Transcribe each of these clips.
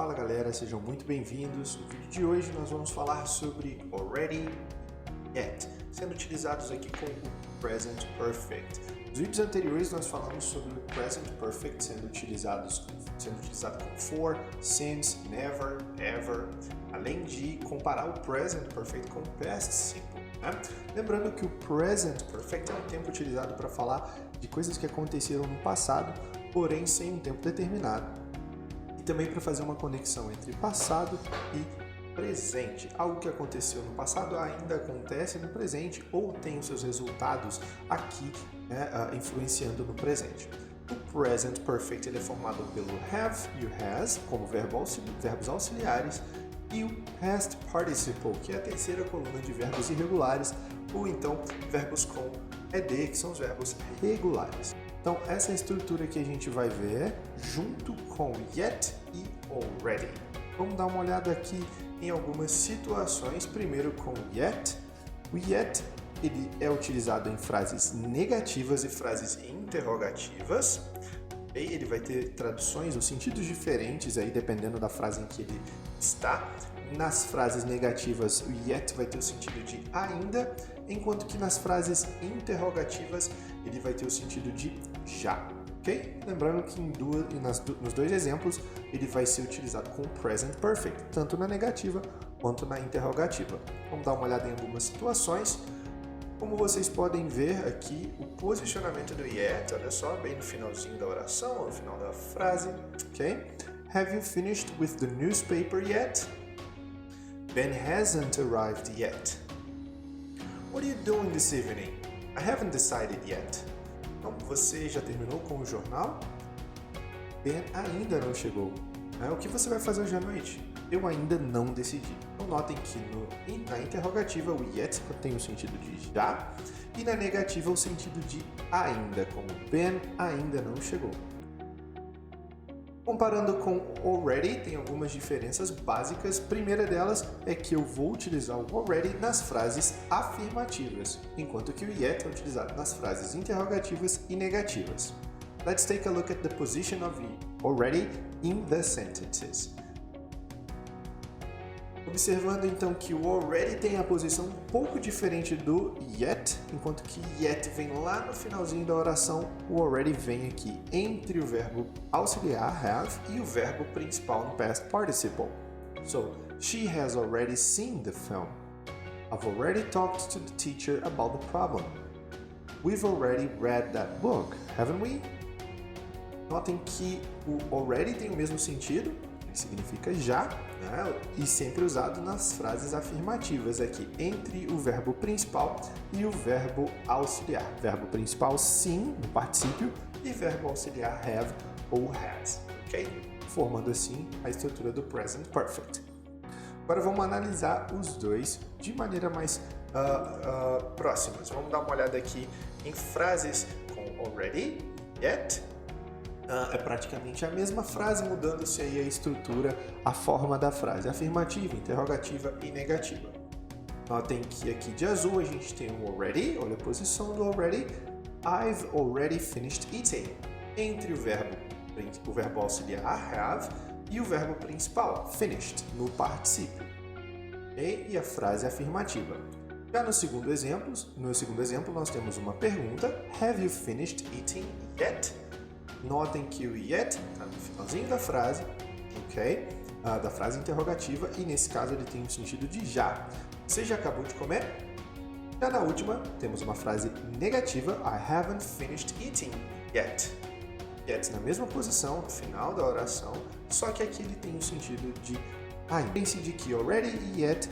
Fala galera, sejam muito bem-vindos. No vídeo de hoje nós vamos falar sobre already e yet, sendo utilizados aqui com o present perfect. Nos vídeos anteriores nós falamos sobre o present perfect sendo utilizado com for, since, never, ever, além de comparar o present perfect com o past simple. Lembrando que o present perfect é um tempo utilizado para falar de coisas que aconteceram no passado, porém sem um tempo determinado. E também para fazer uma conexão entre passado e presente. Algo que aconteceu no passado ainda acontece no presente ou tem os seus resultados aqui, influenciando no presente. O present perfect ele é formado pelo have e o has como verbos auxiliares e o past participle, que é a terceira coluna de verbos irregulares, ou então verbos com ed, que são os verbos regulares. Então, essa é a estrutura que a gente vai ver junto com yet e already. Vamos dar uma olhada aqui em algumas situações. Primeiro com yet. O yet ele é utilizado em frases negativas e frases interrogativas. E ele vai ter traduções ou sentidos diferentes aí dependendo da frase em que ele está. Nas frases negativas, o yet vai ter o sentido de ainda, enquanto que nas frases interrogativas ele vai ter o sentido de já, ok? Lembrando que nos dois exemplos ele vai ser utilizado com o present perfect, tanto na negativa quanto na interrogativa. Vamos dar uma olhada em algumas situações. Como vocês podem ver aqui, o posicionamento do yet, olha só, bem no finalzinho da oração, ou no final da frase, ok? Have you finished with the newspaper yet? Ben hasn't arrived yet. What are you doing this evening? I haven't decided yet. Então, você já terminou com o jornal? Ben ainda não chegou. O que você vai fazer hoje à noite? Eu ainda não decidi. Então, notem que na interrogativa o yet tem o sentido de já e na negativa o sentido de ainda, como Ben ainda não chegou. Comparando com already, tem algumas diferenças básicas. A primeira delas é que eu vou utilizar o already nas frases afirmativas, enquanto que o yet é utilizado nas frases interrogativas e negativas. Let's take a look at the position of already in the sentences. Observando então que o already tem a posição um pouco diferente do yet, enquanto que yet vem lá no finalzinho da oração, o already vem aqui entre o verbo auxiliar have e o verbo principal no past participle. So, she has already seen the film. I've already talked to the teacher about the problem. We've already read that book, haven't we? Notem que o already tem o mesmo sentido, significa já, e sempre usado nas frases afirmativas aqui, entre o verbo principal e o verbo auxiliar. Verbo principal sim, no particípio, e verbo auxiliar have ou has, ok? Formando assim a estrutura do present perfect. Agora vamos analisar os dois de maneira mais próximas. Vamos dar uma olhada aqui em frases com already, yet. É praticamente a mesma frase, mudando-se aí a estrutura, a forma da frase, afirmativa, interrogativa e negativa. Notem que aqui de azul a gente tem o already, olha a posição do already, I've already finished eating, entre o verbo auxiliar, have, e o verbo principal, finished, no particípio. E a frase afirmativa. Já no segundo exemplo nós temos uma pergunta, have you finished eating yet? Notem que o yet está no finalzinho da frase, ok? Da frase interrogativa, e nesse caso ele tem o sentido de já. Você já acabou de comer? Já na última, temos uma frase negativa, I haven't finished eating yet. Yet na mesma posição, no final da oração, só que aqui ele tem o sentido de ainda. Pense de que already e yet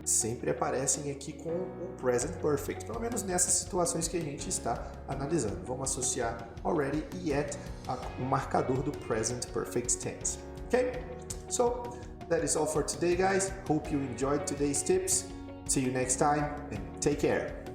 sempre aparecem aqui com o present perfect, pelo menos nessas situações que a gente está analisando. Vamos associar already e yet ao marcador do present perfect tense. Okay? So, that is all for today, guys. Hope you enjoyed today's tips. See you next time and take care.